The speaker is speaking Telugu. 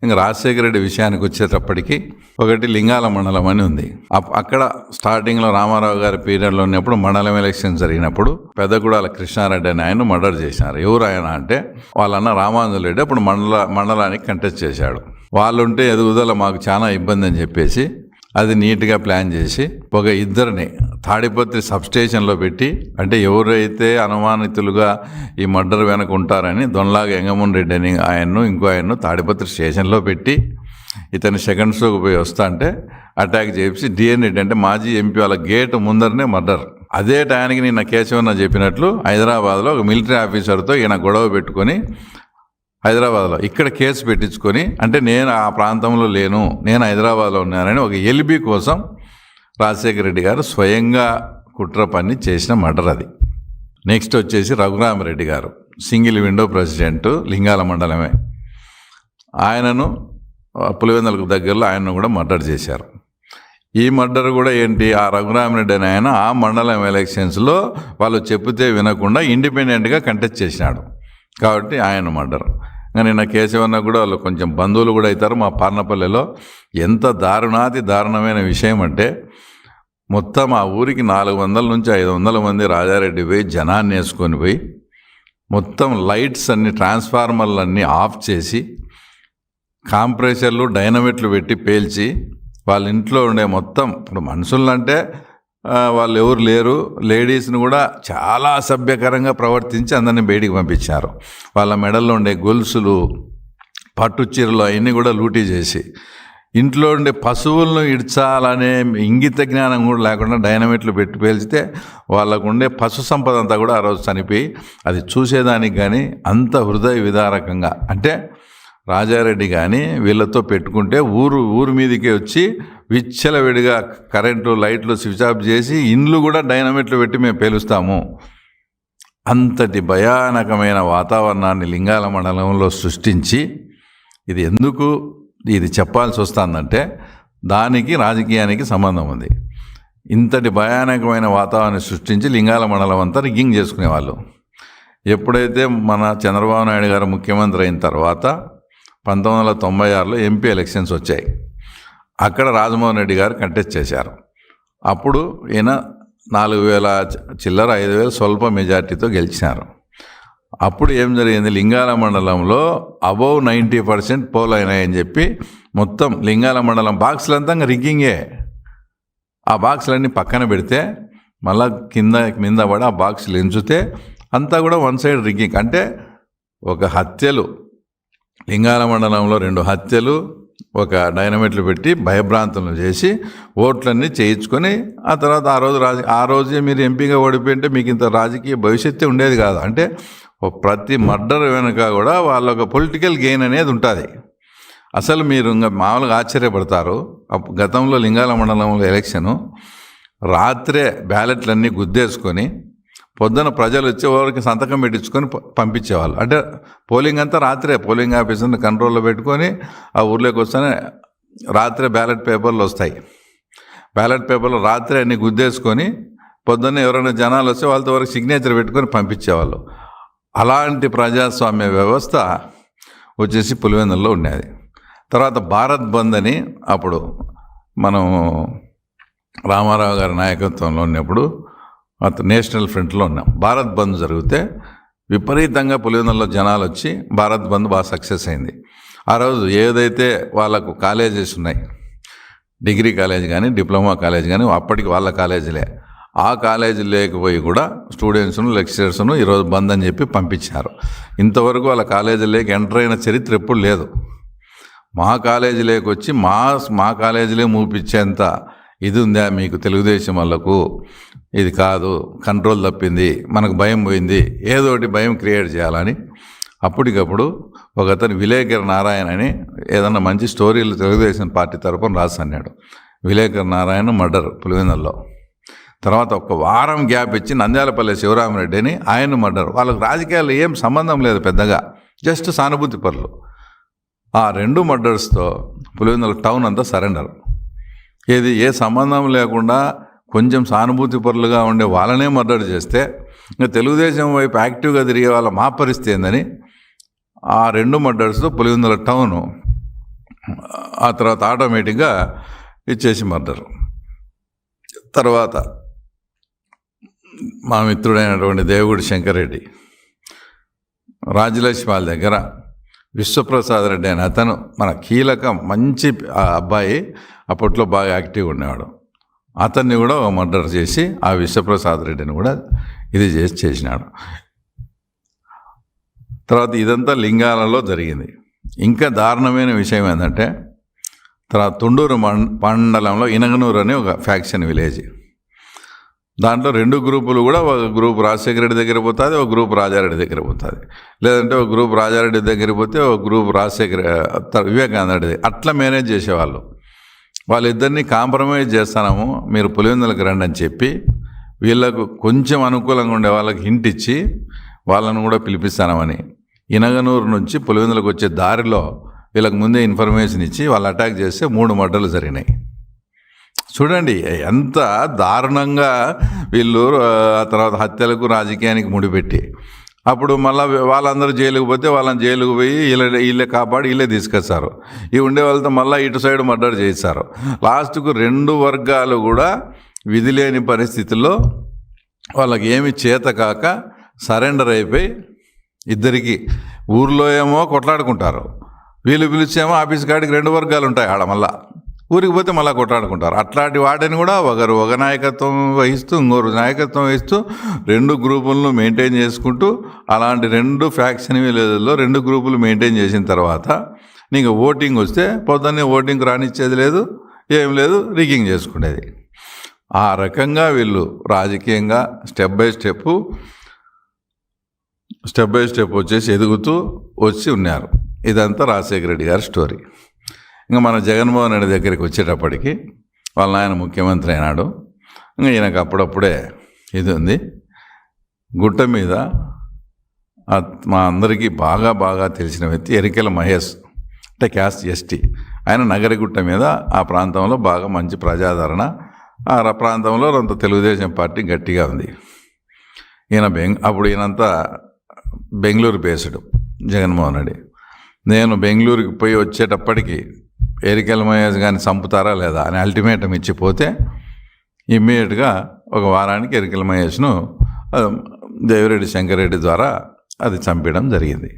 ఇంకా రాజశేఖర రెడ్డి విషయానికి వచ్చేటప్పటికి ఒకటి లింగాల మండలం అని ఉంది. అక్కడ స్టార్టింగ్లో రామారావు గారి పీరియడ్లో ఉన్నప్పుడు మండలం ఎలక్షన్ జరిగినప్పుడు పెద్దగూడాల కృష్ణారెడ్డి అని ఆయన మర్డర్ చేశారు. ఎవరు ఆయన అంటే వాళ్ళన్న రామాంజుల రెడ్డి అప్పుడు మండలానికి కంటెస్ట్ చేశాడు. వాళ్ళుంటే ఎదుగుదల మాకు చాలా ఇబ్బంది అని చెప్పేసి అది నీట్గా ప్లాన్ చేసి ఒక ఇద్దరిని తాడిపత్రి సబ్స్టేషన్లో పెట్టి, అంటే ఎవరైతే అనుమానితులుగా ఈ మర్డర్ వెనక ఉంటారని దొన్లాగా ఎంగమోహన్ రెడ్డి అని ఆయన్ను ఇంకో ఆయన్ను తాడిపత్రి స్టేషన్లో పెట్టి ఇతని సెకండ్ షోకి పోయి వస్తా అంటే అటాక్ చేసి డిఎన్ రెడ్డి అంటే మాజీ ఎంపీ వాళ్ళ గేట్ ముందరనే మర్డర్. అదే టైంకి నిన్న కేశవన్న చెప్పినట్లు హైదరాబాద్లో ఒక మిలిటరీ ఆఫీసర్తో ఈయన గొడవ పెట్టుకొని హైదరాబాద్లో ఇక్కడ కేసు పెట్టించుకొని, అంటే నేను ఆ ప్రాంతంలో లేను, నేను హైదరాబాద్లో ఉన్నానని ఒక ఎల్బీ కోసం రాజశేఖర రెడ్డి గారు స్వయంగా కుట్ర పన్ని చేసిన మర్డర్ అది. నెక్స్ట్ వచ్చేసి రఘురామరెడ్డి గారు సింగిల్ విండో ప్రెసిడెంట్, లింగాల మండలమే. ఆయనను పులివెందులకు దగ్గరలో ఆయనను కూడా మర్డర్ చేశారు. ఈ మర్డర్ కూడా ఏంటి, ఆ రఘురామరెడ్డి అని ఆయన ఆ మండలం ఎలక్షన్స్లో వాళ్ళు చెప్తే వినకుండా ఇండిపెండెంట్గా కంటెస్ట్ చేసినాడు కాబట్టి ఆయన మర్డర్. నిన్న కేశవన్న కూడా వాళ్ళు కొంచెం బంధువులు కూడా అవుతారు. మా పార్నపల్లిలో ఎంత దారుణమైన విషయం అంటే మొత్తం ఆ ఊరికి 400 నుంచి 500 మంది రాజారెడ్డి పోయి జనాన్ని వేసుకొని పోయి మొత్తం లైట్స్ అన్ని ట్రాన్స్ఫార్మర్లన్నీ ఆఫ్ చేసి కాంప్రెషర్లు డైనమిట్లు పెట్టి పేల్చి వాళ్ళ ఇంట్లో ఉండే మొత్తం, ఇప్పుడు మనుషులంటే వాళ్ళు ఎవరు లేరు, లేడీస్ని కూడా చాలా అసభ్యకరంగా ప్రవర్తించి అందరినీ బయటికి పంపించారు. వాళ్ళ మెడల్లో ఉండే గొలుసులు, పట్టు చీరలు అవన్నీ కూడా లూటీ చేసి ఇంట్లో ఉండే పశువులను ఇడ్చాలనే ఇంగిత జ్ఞానం కూడా లేకుండా డైనమిట్లు పెట్టి పేల్చితే వాళ్ళకు ఉండే పశు సంపద అంతా కూడా ఆ రోజు చనిపోయి, అది చూసేదానికి కానీ అంత హృదయ విదారకంగా, అంటే రాజారెడ్డి కానీ వీళ్ళతో పెట్టుకుంటే ఊరు మీదకి వచ్చి విచ్చలవిడిగా కరెంటు లైట్లు స్విచ్ ఆఫ్ చేసి ఇండ్లు కూడా డైనమిట్లు పెట్టి మేము పేలుస్తాము. అంతటి భయానకమైన వాతావరణాన్ని లింగాల మండలంలో సృష్టించి, ఇది చెప్పాల్సి వస్తుందంటే దానికి రాజకీయానికి సంబంధం ఉంది. ఇంతటి భయానకమైన వాతావరణాన్ని సృష్టించి లింగాల మండలం అంతా రిగ్గింగ్ చేసుకునేవాళ్ళు. ఎప్పుడైతే మన చంద్రబాబు నాయుడు గారు ముఖ్యమంత్రి అయిన తర్వాత 1996లో ఎంపీ ఎలక్షన్స్ వచ్చాయి. అక్కడ రాజమోహన్ రెడ్డి గారు కంటెస్ట్ చేశారు. అప్పుడు ఈయన 4,000 చిల్లర 5,000 స్వల్ప మెజార్టీతో గెలిచినారు. అప్పుడు ఏం జరిగింది, లింగాల మండలంలో అబౌవ్ 90% పోల్ అయినాయని చెప్పి మొత్తం లింగాల మండలం బాక్సులంతా రిగ్గింగే. ఆ బాక్సులన్నీ పక్కన పెడితే మళ్ళా కింద పడి ఆ బాక్సులు ఎంచితే అంతా కూడా వన్ సైడ్ రిగ్గింగ్. అంటే ఒక హత్యలు, లింగాల మండలంలో 2 హత్యలు, ఒక డైనమిట్లు పెట్టి భయభ్రాంతులను చేసి ఓట్లన్నీ చేయించుకొని ఆ తర్వాత ఆ రోజే మీరు ఎంపీగా ఓడిపోయింటే మీకు ఇంత రాజకీయ భవిష్యత్తు ఉండేది కాదు. అంటే ప్రతి మర్డర్ వెనుక కూడా వాళ్ళ ఒక పొలిటికల్ గెయిన్ అనేది ఉంటుంది. అసలు మీరు ఇంకా మామూలుగా ఆశ్చర్యపడతారు. గతంలో లింగాల మండలంలో ఎలక్షను రాత్రే బ్యాలెట్లన్నీ గుద్దేసుకొని పొద్దున ప్రజలు వచ్చే వారికి సంతకం పెట్టించుకొని పంపించేవాళ్ళు. అంటే పోలింగ్ అంతా రాత్రే పోలింగ్ ఆఫీసర్ని కంట్రోల్లో పెట్టుకొని ఆ ఊర్లోకి వస్తేనే రాత్రే బ్యాలెట్ పేపర్లు వస్తాయి. బ్యాలెట్ పేపర్లు రాత్రే అన్ని గుద్దేసుకొని పొద్దున్నే ఎవరైనా జనాలు వస్తే వాళ్ళతో వరకు సిగ్నేచర్ పెట్టుకొని పంపించేవాళ్ళు. అలాంటి ప్రజాస్వామ్య వ్యవస్థ వచ్చేసి పులివెందుల్లో ఉండేది. తర్వాత భారత్ బంద్ అని అప్పుడు మనం రామారావు గారి నాయకత్వంలో ఉన్నప్పుడు నేషనల్ ఫ్రంట్లో ఉన్నాం. భారత్ బంద్ జరిగితే విపరీతంగా పులివెందుల్లో జనాలు వచ్చి భారత్ బంద్ బాగా సక్సెస్ అయింది. ఆ రోజు ఏదైతే వాళ్ళకు కాలేజెస్ ఉన్నాయి, డిగ్రీ కాలేజ్ కానీ డిప్లొమా కాలేజ్ కానీ అప్పటికి వాళ్ళ కాలేజీలే, ఆ కాలేజీ లేకపోయి కూడా స్టూడెంట్స్ను లెక్చరర్స్ను ఈరోజు బంద్ అని చెప్పి పంపించారు. ఇంతవరకు వాళ్ళ కాలేజీలోకి ఎంటర్ అయిన చరిత్ర ఎప్పుడు లేదు. మా కాలేజీలోకి వచ్చి మా కాలేజీలే మూపించేంత ఇది ఉందా మీకు తెలుగుదేశం వాళ్ళకు? ఇది కాదు, కంట్రోల్ తప్పింది, మనకు భయం పోయింది, ఏదోటి భయం క్రియేట్ చేయాలని అప్పటికప్పుడు ఒకతను విలేకర్ నారాయణ అని ఏదన్నా మంచి స్టోరీలు తెలుగుదేశం పార్టీ తరపున రాసన్నాడు. విలేకర్ నారాయణ మర్డర్ పులివెందుల్లో. తర్వాత ఒక వారం గ్యాప్ ఇచ్చి నంద్యాలపల్లి శివరామరెడ్డి అని ఆయన మర్డర్. వాళ్ళకు రాజకీయాలు ఏం సంబంధం లేదు పెద్దగా, జస్ట్ సానుభూతి పరులు. ఆ 2 మర్డర్స్తో పులివెందుల టౌన్ అంతా సరెండర్. ఏ సంబంధం లేకుండా కొంచెం సానుభూతి పరులుగా ఉండే వాళ్ళనే మర్డర్ చేస్తే ఇంకా తెలుగుదేశం వైపు యాక్టివ్గా తిరిగే వాళ్ళ మా పరిస్థితి ఏందని ఆ 2 మర్డర్స్తో పులివెందుల టౌను ఆ తర్వాత ఆటోమేటిక్గా ఇచ్చేసి మర్డర్. తర్వాత మా మిత్రుడైనటువంటి దేవగుడి శంకర్రెడ్డి రాజలక్ష్మి వాళ్ళ దగ్గర విశ్వప్రసాద్ రెడ్డి అని అతను మన కీలక మంచి అబ్బాయి, అప్పట్లో బాగా యాక్టివ్గా ఉండేవాడు. అతన్ని కూడా మర్డర్ చేసి ఆ విశ్వప్రసాద్ రెడ్డిని కూడా ఇది చేసినాడు. తర్వాత ఇదంతా లింగాలలో జరిగింది. ఇంకా దారుణమైన విషయం ఏంటంటే తర్వాత తుండూరు మండలంలో ఇనగనూరు అనే ఒక ఫ్యాక్షన్ విలేజ్. దాంట్లో 2 గ్రూపులు కూడా, ఒక గ్రూప్ రాజశేఖర రెడ్డి దగ్గర పోతుంది, ఒక గ్రూప్ రాజారెడ్డి దగ్గర పోతుంది. లేదంటే ఒక గ్రూప్ రాజారెడ్డి దగ్గర పోతే ఒక గ్రూప్ వివేకానంద రెడ్డి అట్లా మేనేజ్ చేసేవాళ్ళు. వాళ్ళిద్దరినీ కాంప్రమైజ్ చేస్తాము, మీరు పులివెందులకు రండి అని చెప్పి వీళ్ళకు కొంచెం అనుకూలంగా ఉండే వాళ్ళకి హింట్ ఇచ్చి వాళ్ళను కూడా పిలిపిస్తామని ఇనగనూరు నుంచి పులివెందులకు వచ్చే దారిలో వీళ్ళకి ముందే ఇన్ఫర్మేషన్ ఇచ్చి వాళ్ళు అటాక్ చేస్తే 3 మర్డర్లు జరిగినాయి. చూడండి ఎంత దారుణంగా వీళ్ళు ఆ తర్వాత హత్యలకు రాజకీయానికి ముడిపెట్టి, అప్పుడు మళ్ళీ వాళ్ళందరూ జైలుకు పోతే వాళ్ళని జైలుకు పోయి వీళ్ళే కాపాడి వీళ్ళే తీసుకొస్తారు. ఈ ఉండే వాళ్ళతో మళ్ళీ ఇటు సైడ్ మర్డర్ చేస్తారు. లాస్ట్కు 2 వర్గాలు కూడా విధి లేని పరిస్థితుల్లో వాళ్ళకి ఏమి చేత కాక సరెండర్ అయిపోయి ఇద్దరికి ఊర్లో ఏమో కొట్లాడుకుంటారు, వీళ్ళు పిలిచేమో ఆఫీస్ కాడికి 2 వర్గాలు ఉంటాయి ఆడ, మళ్ళా ఊరికి పోతే మళ్ళీ కొట్లాడుకుంటారు. అట్లాంటి వాటిని కూడా ఒక నాయకత్వం వహిస్తూ ఇంకొరు నాయకత్వం వహిస్తూ 2 గ్రూపులను మెయింటైన్ చేసుకుంటూ అలాంటి 2 ఫ్యాక్షన్ విలేజ్లో 2 గ్రూపులు మెయింటైన్ చేసిన తర్వాత నీకు ఓటింగ్ వస్తే పొద్దున్నే ఓటింగ్ రానిచ్చేది లేదు, ఏం లేదు, రిగ్గింగ్ చేసుకునేది. ఆ రకంగా వీళ్ళు రాజకీయంగా స్టెప్ బై స్టెప్ వచ్చేసి ఎదుగుతూ వచ్చి ఉన్నారు. ఇదంతా రాజశేఖర రెడ్డి గారి స్టోరీ. ఇంకా మన జగన్మోహన్ రెడ్డి దగ్గరికి వచ్చేటప్పటికి వాళ్ళ ఆయన ముఖ్యమంత్రి అయినాడు. ఇంకా ఈయనకు అప్పుడప్పుడే ఇది ఉంది. గుట్ట మీద మా అందరికీ బాగా తెలిసిన వ్యక్తి ఎరికెల మహేష్, అంటే క్యాస్ట్ ఎస్టీ. ఆయన నగరగుట్ట మీద ఆ ప్రాంతంలో బాగా మంచి ప్రజాదరణ, ఆ ప్రాంతంలో అంత తెలుగుదేశం పార్టీ గట్టిగా ఉంది. అప్పుడు ఈయనంతా బెంగళూరు బేస్డ్ జగన్మోహన్ రెడ్డి. నేను బెంగళూరుకి పోయి వచ్చేటప్పటికి ఎరికెల మహేష్ కానీ చంపుతారా లేదా అని అల్టిమేటం ఇచ్చిపోతే ఇమ్మీడియట్గా ఒక వారానికి ఎరికెల మహేష్ను దేవిరెడ్డి శంకర్రెడ్డి ద్వారా అది చంపడం జరిగింది.